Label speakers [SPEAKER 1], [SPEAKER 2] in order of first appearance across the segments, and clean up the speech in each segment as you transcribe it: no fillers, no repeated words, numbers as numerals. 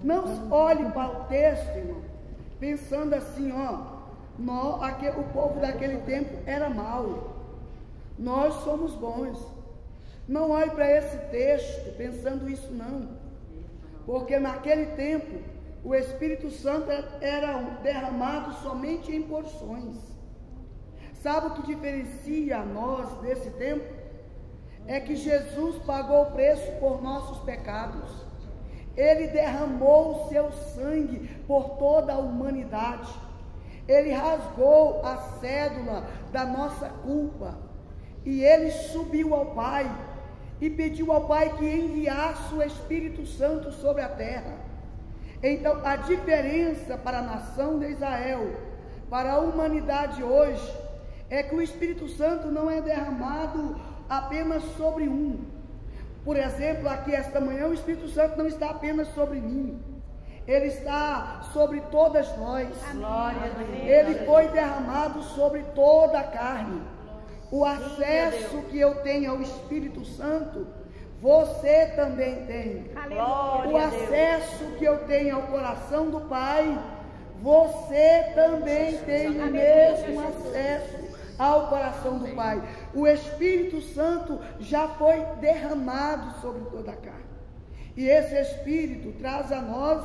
[SPEAKER 1] Não olhe para o texto, irmão, pensando assim, o povo daquele tempo era mau, nós somos bons. Não olhe para esse texto pensando isso não, porque naquele tempo o Espírito Santo era derramado somente em porções. Sabe o que diferencia nós desse tempo? É que Jesus pagou o preço por nossos pecados. Ele derramou o seu sangue por toda a humanidade. Ele rasgou a cédula da nossa culpa. E ele subiu ao Pai e pediu ao Pai que enviasse o Espírito Santo sobre a terra. Então, a diferença para a nação de Israel, para a humanidade hoje, é que o Espírito Santo não é derramado apenas sobre um. Por exemplo, aqui esta manhã, o Espírito Santo não está apenas sobre mim, ele está sobre todas nós. Ele foi derramado sobre toda a carne. O acesso que eu tenho ao Espírito Santo, você também tem. O acesso que eu tenho ao coração do Pai, você também tem o mesmo acesso ao coração do Pai. O Espírito Santo já foi derramado sobre toda a carne. E esse Espírito traz a nós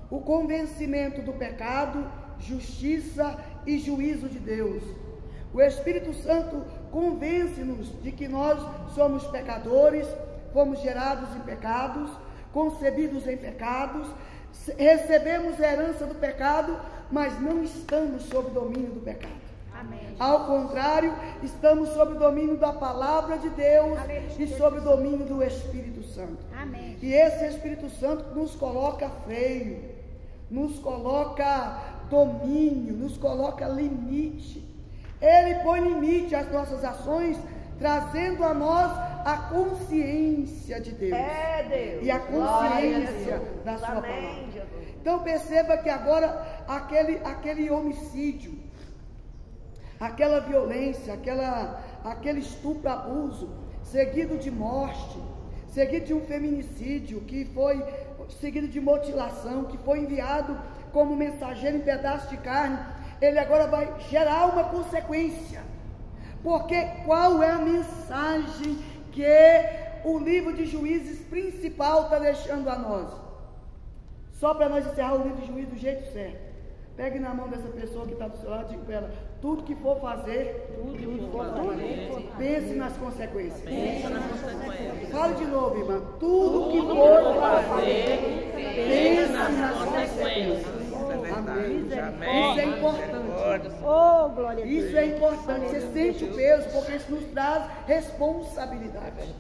[SPEAKER 1] o convencimento do pecado, justiça e juízo de Deus. O Espírito Santo convence-nos de que nós somos pecadores, fomos gerados em pecados, concebidos em pecados, recebemos a herança do pecado, mas não estamos sob o domínio do pecado. Amém. Ao contrário, estamos sob o domínio da palavra de Deus. Amém. E sob o domínio do Espírito Santo. Amém. E esse Espírito Santo nos coloca freio, nos coloca domínio, nos coloca limite. Ele põe limite às nossas ações, trazendo a nós a consciência de Deus. Deus. E a consciência da sua palavra. Então perceba que agora aquele homicídio, aquela violência, aquele estupro, abuso, seguido de morte, seguido de um feminicídio, que foi seguido de mutilação, que foi enviado como mensageiro em pedaço de carne, ele agora vai gerar uma consequência. Porque qual é a mensagem que o livro de Juízes principal está deixando a nós? Só para nós encerrar o livro de Juízes do jeito certo. Pegue na mão dessa pessoa que está do seu lado e diga para ela: tudo que for fazer, pense nas consequências. Fale de novo, irmã. Tudo que for fazer, pense nas consequências. Amém. Isso é importante. Isso é importante. Você sente o peso, porque isso nos traz responsabilidade.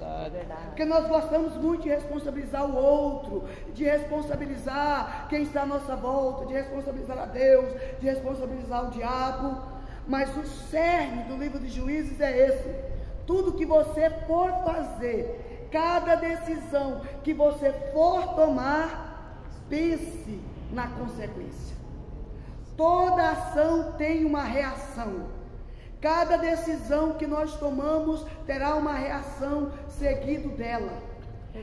[SPEAKER 1] Porque nós gostamos muito de responsabilizar o outro, de responsabilizar quem está à nossa volta, de responsabilizar a Deus, de responsabilizar o diabo. Mas o cerne do livro de Juízes é esse: tudo que você for fazer, cada decisão que você for tomar, pense na consequência. Toda ação tem uma reação. Cada decisão que nós tomamos terá uma reação seguido dela.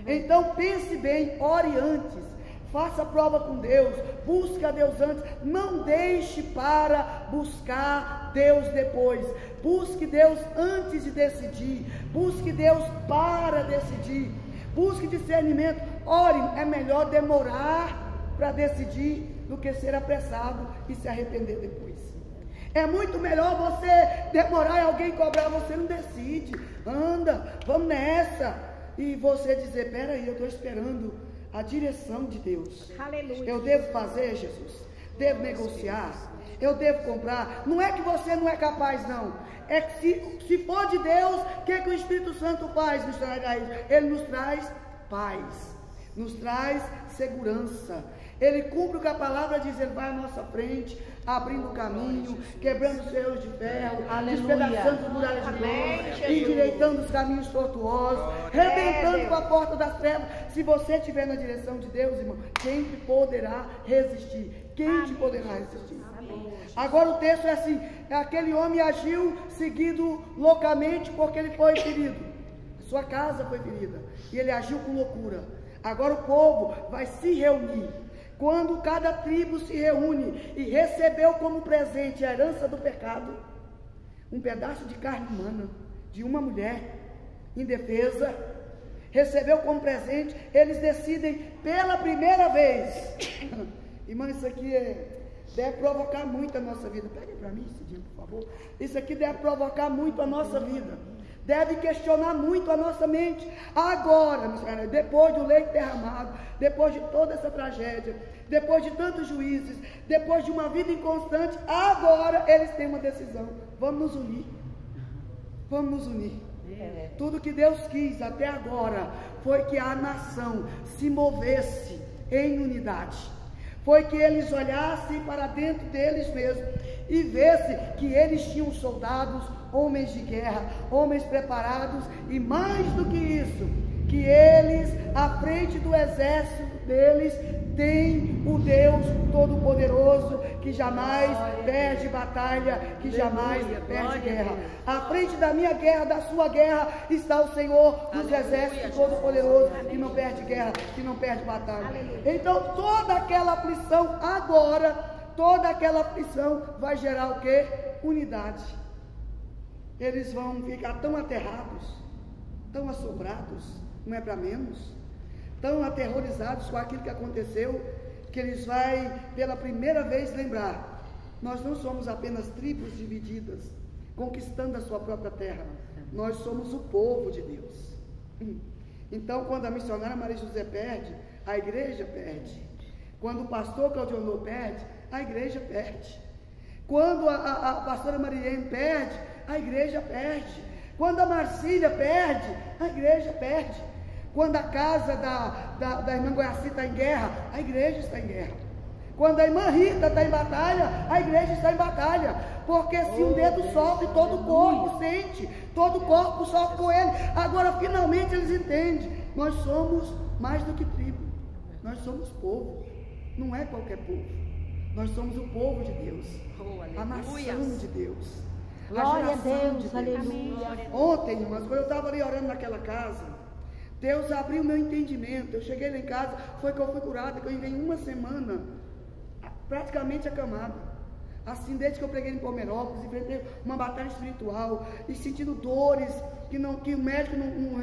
[SPEAKER 1] Então pense bem, ore antes, faça prova com Deus, busque a Deus antes, não deixe para buscar Deus depois. Busque Deus antes de decidir, busque Deus para decidir, busque discernimento. Ore, é melhor demorar para decidir do que ser apressado e se arrepender depois. É muito melhor você demorar e alguém cobrar, você não decide, anda, vamos nessa, e você dizer: peraí, eu estou esperando a direção de Deus. Aleluia. Eu devo fazer, Jesus? Devo negociar? Eu devo comprar? Não é que você não é capaz, não. É que se for de Deus, o que o Espírito Santo faz? Ele nos traz paz, nos traz segurança. Ele cumpre o que a palavra diz. Ele vai à nossa frente, abrindo o caminho, quebrando os ferros de ferro, despedaçando as muralhas de bronze, endireitando os caminhos tortuosos, rebentando com a porta das trevas. Se você estiver na direção de Deus, irmão, quem te poderá resistir? Quem te poderá resistir? Agora o texto é assim: aquele homem agiu seguido loucamente porque ele foi ferido. Sua casa foi ferida e ele agiu com loucura. Agora o povo vai se reunir. Quando cada tribo se reúne e recebeu como presente a herança do pecado, um pedaço de carne humana, de uma mulher, indefesa, recebeu como presente, eles decidem pela primeira vez. Irmã, isso aqui deve provocar muito a nossa vida. Pegue para mim, Cidinho, por favor. Isso aqui deve provocar muito a nossa vida. Deve questionar muito a nossa mente. Agora, missionário, depois do leite derramado, depois de toda essa tragédia, depois de tantos juízes, depois de uma vida inconstante, agora eles têm uma decisão. Vamos nos unir. Vamos nos unir. Tudo que Deus quis até agora foi que a nação se movesse em unidade. Foi que eles olhassem para dentro deles mesmos e vissem que eles tinham soldados, homens de guerra, homens preparados, e mais do que isso, que eles, à frente do exército deles, têm o Deus Todo-Poderoso, que jamais perde batalha, que jamais perde guerra. À frente da minha guerra, da sua guerra, está o Senhor dos exércitos Todo-Poderoso, que não perde guerra, que não perde batalha. Então toda aquela aflição agora, toda aquela aflição vai gerar o quê? Unidade. Eles vão ficar tão aterrados, tão assombrados, não é para menos, tão aterrorizados com aquilo que aconteceu, que eles vão pela primeira vez lembrar: nós não somos apenas tribos divididas, conquistando a sua própria terra, nós somos o povo de Deus. Então, quando a missionária Maria José perde, a igreja perde. Quando o pastor Claudionor perde, a igreja perde. Quando a pastora Marilene perde, a igreja perde. Quando a Marcília perde, a igreja perde. Quando a casa da irmã Goiaci está em guerra, a igreja está em guerra. Quando a irmã Rita está em batalha, a igreja está em batalha. Porque se um dedo sofre, todo o corpo sente, todo o corpo sofre com ele. Agora finalmente eles entendem: nós somos mais do que tribo, nós somos povo, não é qualquer povo. Nós somos o povo de Deus, a nação de Deus,
[SPEAKER 2] glória a Deus,
[SPEAKER 1] de
[SPEAKER 2] aleluia.
[SPEAKER 1] Ontem, irmãs, quando eu estava ali orando naquela casa, Deus abriu meu entendimento. Eu cheguei lá em casa, foi que eu fui curada, que eu vim uma semana praticamente acamada, assim, desde que eu preguei em Palmeirópolis, enfrentei uma batalha espiritual e sentindo dores que o médico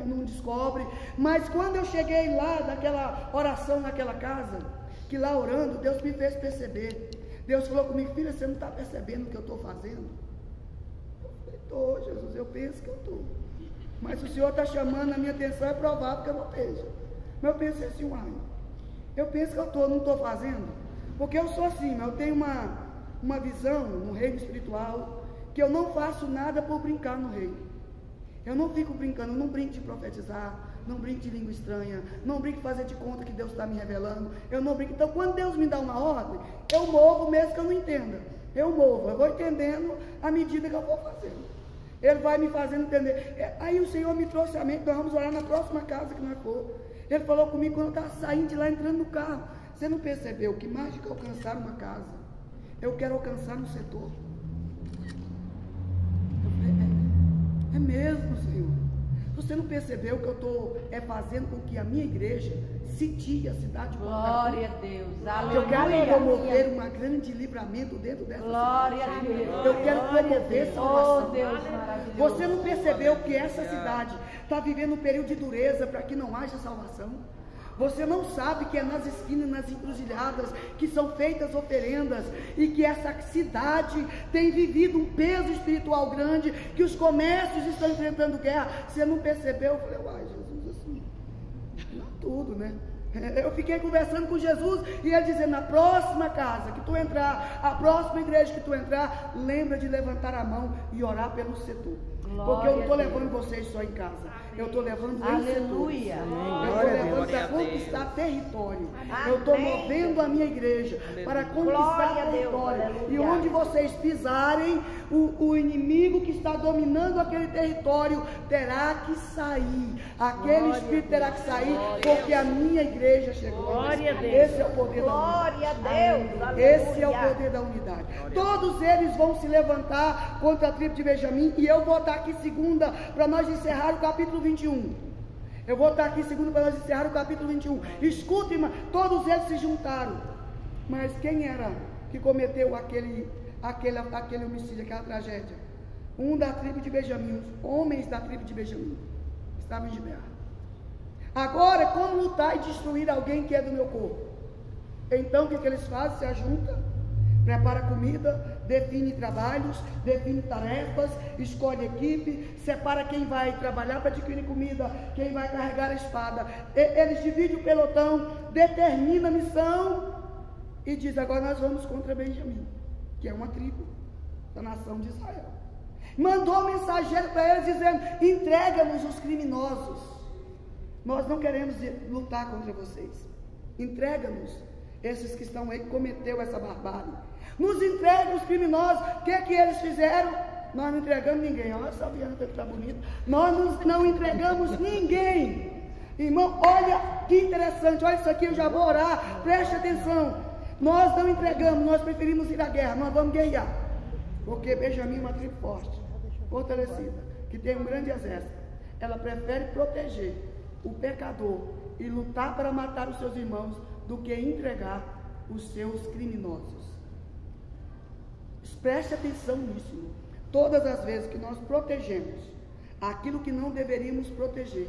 [SPEAKER 1] não descobre. Mas quando eu cheguei lá, naquela oração naquela casa, que lá orando, Deus me fez perceber. Deus falou comigo: filha, você não está percebendo o que eu estou fazendo? Eu falei: estou, Jesus, eu penso que eu estou, mas o Senhor está chamando a minha atenção, é provável que eu não esteja. Mas eu pensei assim: uai, eu penso que eu estou, não estou fazendo, porque eu sou assim, mas eu tenho uma visão no reino espiritual, que eu não faço nada por brincar no reino. Eu não fico brincando, eu não brinco de profetizar, não brinco de língua estranha, não brinco de fazer de conta que Deus está me revelando, eu não brinco. Então quando Deus me dá uma ordem, eu movo mesmo que eu não entenda, eu movo, eu vou entendendo à medida que eu vou fazendo. Ele vai me fazendo entender. Aí o Senhor me trouxe a mente: nós vamos orar na próxima casa que nós for. Ele falou comigo quando eu estava saindo de lá, entrando no carro: você não percebeu que mais do que alcançar uma casa, eu quero alcançar no setor? Eu falei: é mesmo, Senhor. Você não percebeu que eu estou fazendo com que a minha igreja sitie a cidade de Botucatu?
[SPEAKER 2] Glória a Deus, aleluia.
[SPEAKER 1] Eu quero promover um grande livramento dentro dessa
[SPEAKER 2] glória
[SPEAKER 1] cidade.
[SPEAKER 2] a Deus.
[SPEAKER 1] Eu quero promover salvação.
[SPEAKER 2] Oh, Deus maravilhoso.
[SPEAKER 1] Você não percebeu que essa cidade está vivendo um período de dureza para que não haja salvação? Você não sabe que é nas esquinas, nas encruzilhadas, que são feitas oferendas, e que essa cidade tem vivido um peso espiritual grande, que os comércios estão enfrentando guerra? Você não percebeu? Eu falei: uai, Jesus, assim, não tudo, né? Eu fiquei conversando com Jesus e ele dizendo: na próxima casa que tu entrar, a próxima igreja que tu entrar, lembra de levantar a mão e orar pelo setor. Porque eu não estou levando vocês só em casa, eu estou levando em setores. Eu estou levando para conquistar território. Eu estou movendo a minha igreja para conquistar território. E onde vocês pisarem, o inimigo que está dominando aquele território terá que sair. Aquele espírito terá que sair, porque a minha igreja chegou.
[SPEAKER 2] Glória a Deus.
[SPEAKER 1] Esse é o poder da unidade.
[SPEAKER 2] Glória a Deus.
[SPEAKER 1] Esse é o poder da unidade. Todos eles vão se levantar contra a tribo de Benjamim, e eu vou estar aqui segunda para nós encerrar o capítulo 21. Eu vou estar aqui segundo para nós encerrar o capítulo 21. Escutem, irmão, todos eles se juntaram. Mas quem era que cometeu aquele homicídio, aquela tragédia? Um da tribo de Benjamim, os homens da tribo de Benjamim, estavam em Gibeá. Agora, como lutar e destruir alguém que é do meu corpo? Então, o que eles fazem? Se ajuntam, prepara comida, define trabalhos, define tarefas, escolhe equipe, separa quem vai trabalhar para adquirir comida, quem vai carregar a espada. Eles dividem o pelotão, determina a missão e diz: agora nós vamos contra Benjamim, que é uma tribo da nação de Israel. Mandou mensageiro para eles dizendo: entrega-nos os criminosos. Nós não queremos lutar contra vocês. Entrega-nos esses que estão aí, que cometeu essa barbárie. Nos entrega os criminosos. O que eles fizeram? Nós não entregamos ninguém. Olha essa vianda que está bonita. Nós não entregamos ninguém. Irmão, olha que interessante. Olha isso aqui, eu já vou orar. Preste atenção. Nós não entregamos, nós preferimos ir à guerra. Nós vamos guerrear. Porque Benjamim é uma tribo forte, fortalecida, que tem um grande exército. Ela prefere proteger o pecador e lutar para matar os seus irmãos do que entregar os seus criminosos. Preste atenção nisso, irmão. Todas as vezes que nós protegemos aquilo que não deveríamos proteger,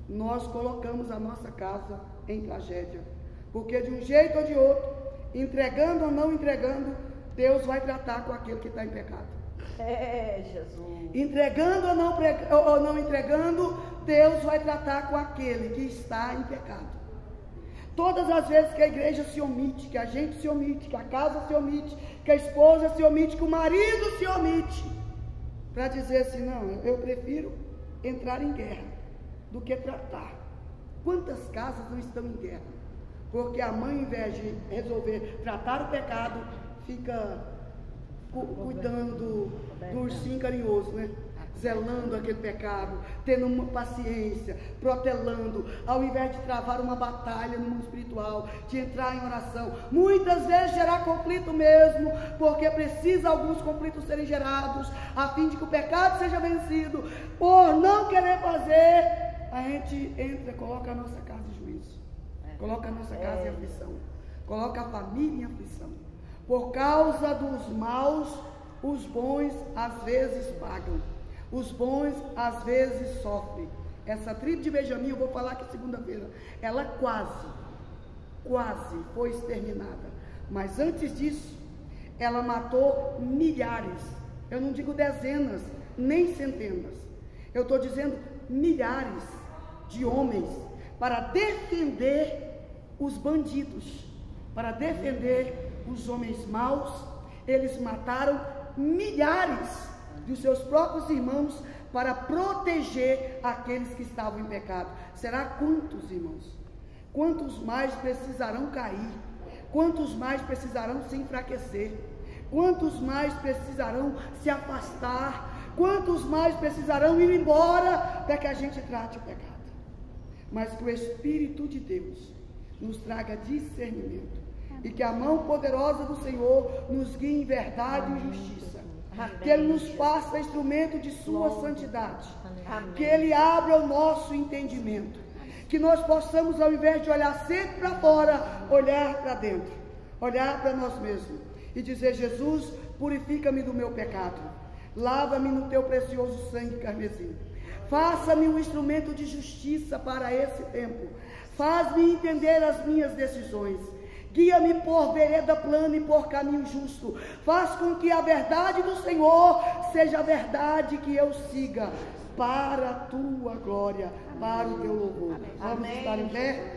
[SPEAKER 1] nós colocamos a nossa casa em tragédia, porque de um jeito ou de outro, entregando ou não entregando, Deus vai tratar com aquele que está em pecado.
[SPEAKER 2] Jesus.
[SPEAKER 1] Entregando ou não entregando, Deus vai tratar com aquele que está em pecado. Todas as vezes que a igreja se omite, que a gente se omite, que a casa se omite, que a esposa se omite, que o marido se omite, para dizer assim: não, eu prefiro entrar em guerra do que tratar. Quantas casas não estão em guerra? Porque a mãe, ao invés de resolver tratar o pecado, fica cuidando do ursinho carinhoso, né? Zelando aquele pecado, tendo uma paciência, protelando, ao invés de travar uma batalha no mundo espiritual, de entrar em oração. Muitas vezes gerar conflito mesmo, porque precisa alguns conflitos serem gerados, a fim de que o pecado seja vencido. Por não querer fazer, a gente entra, coloca a nossa casa em juízo, coloca a nossa casa em aflição, coloca a família em aflição. Por causa dos maus, os bons às vezes pagam. Os bons às vezes sofrem. Essa tribo de Benjamim, eu vou falar aqui segunda-feira, ela quase foi exterminada. Mas antes disso, ela matou milhares. Eu não digo dezenas, nem centenas. Eu estou dizendo milhares de homens para defender os bandidos, para defender os homens maus. Eles mataram milhares dos seus próprios irmãos para proteger aqueles que estavam em pecado. Será quantos, irmãos? Quantos mais precisarão cair? Quantos mais precisarão se enfraquecer? Quantos mais precisarão se afastar? Quantos mais precisarão ir embora para que a gente trate o pecado? Mas que o Espírito de Deus nos traga discernimento e que a mão poderosa do Senhor nos guie em verdade e justiça. Que Ele nos faça instrumento de sua santidade. Que Ele abra o nosso entendimento. Que nós possamos, ao invés de olhar sempre para fora, olhar para dentro, olhar para nós mesmos e dizer: Jesus, purifica-me do meu pecado, lava-me no teu precioso sangue carmesim, faça-me um instrumento de justiça para esse tempo, faz-me entender as minhas decisões, guia-me por vereda plana e por caminho justo. Faz com que a verdade do Senhor seja a verdade que eu siga, para a tua glória, para o teu louvor. Vamos estar em pé?